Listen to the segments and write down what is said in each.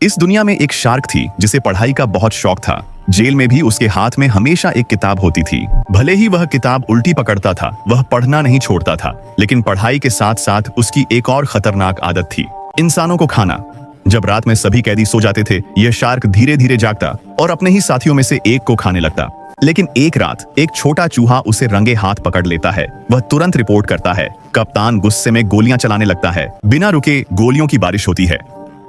इस दुनिया में एक शार्क थी जिसे पढ़ाई का बहुत शौक था। जेल में भी उसके हाथ में हमेशा एक किताब होती थी। भले ही वह किताब उल्टी पकड़ता था, वह पढ़ना नहीं छोड़ता था। लेकिन पढ़ाई के साथ साथ उसकी एक और खतरनाक आदत थी, इंसानों को खाना। जब रात में सभी कैदी सो जाते थे, यह शार्क धीरे धीरे जागता और अपने ही साथियों में से एक को खाने लगता। लेकिन एक रात एक छोटा चूहा उसे रंगे हाथ पकड़ लेता है। वह तुरंत रिपोर्ट करता है। कप्तान गुस्से में गोलियां चलाने लगता है। बिना रुके गोलियों की बारिश होती है।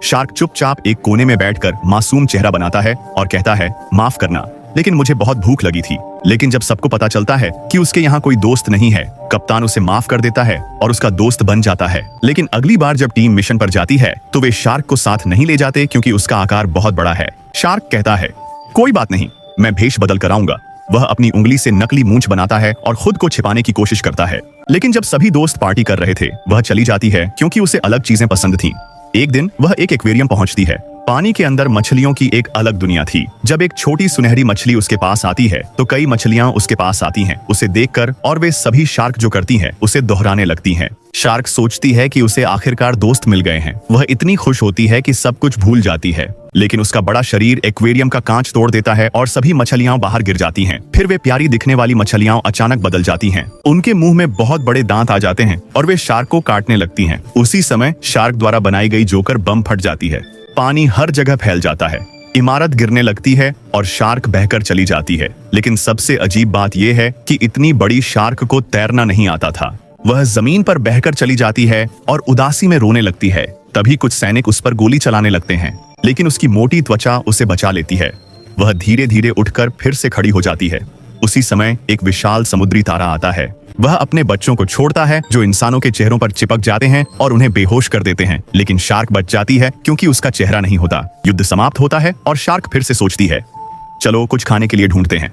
शार्क चुपचाप एक कोने में बैठकर मासूम चेहरा बनाता है और कहता है, माफ करना, लेकिन मुझे बहुत भूख लगी थी। लेकिन जब सबको पता चलता है कि उसके यहाँ कोई दोस्त नहीं है, कप्तान उसे माफ कर देता है और उसका दोस्त बन जाता है। लेकिन अगली बार जब टीम मिशन पर जाती है तो वे शार्क को साथ नहीं ले जाते, क्योंकि उसका आकार बहुत बड़ा है। शार्क कहता है, कोई बात नहीं, मैं भेष बदल कर आऊंगा। वह अपनी उंगली से नकली मूंछ बनाता है और खुद को छिपाने की कोशिश करता है। लेकिन जब सभी दोस्त पार्टी कर रहे थे, वह चली जाती है, क्योंकि उसे अलग चीजें पसंद थीं। एक दिन वह एक एक्वेरियम पहुंचती है। पानी के अंदर मछलियों की एक अलग दुनिया थी। जब एक छोटी सुनहरी मछली उसके पास आती है तो कई मछलियां उसके पास आती हैं उसे देखकर, और वे सभी शार्क जो करती हैं उसे दोहराने लगती हैं। शार्क सोचती है कि उसे आखिरकार दोस्त मिल गए हैं। वह इतनी खुश होती है कि सब कुछ भूल जाती है। लेकिन उसका बड़ा शरीर एक्वेरियम का कांच तोड़ देता है और सभी मछलियां बाहर गिर जाती हैं। फिर वे प्यारी दिखने वाली मछलियां अचानक बदल जाती हैं। उनके मुंह में बहुत बड़े दांत आ जाते हैं और वे शार्क को काटने लगती हैं। उसी समय शार्क द्वारा बनाई गई जोकर बम फट जाती है। पानी हर जगह फैल जाता है। इमारत गिरने लगती है और शार्क बहकर चली जाती है। लेकिन सबसे अजीब बात यह है कि इतनी बड़ी शार्क को तैरना नहीं आता था। वह जमीन पर बहकर चली जाती है और उदासी में रोने लगती है। तभी कुछ सैनिक उस पर गोली चलाने लगते हैं, लेकिन उसकी मोटी त्वचा उसे बचा लेती है। वह धीरे धीरे उठकर फिर से खड़ी हो जाती है। उसी समय एक विशाल समुद्री तारा आता है। वह अपने बच्चों को छोड़ता है, जो इंसानों के चेहरों पर चिपक जाते हैं और उन्हें बेहोश कर देते हैं। लेकिन शार्क बच जाती है, क्योंकि उसका चेहरा नहीं होता। युद्ध समाप्त होता है और शार्क फिर से सोचती है, चलो कुछ खाने के लिए ढूंढते हैं।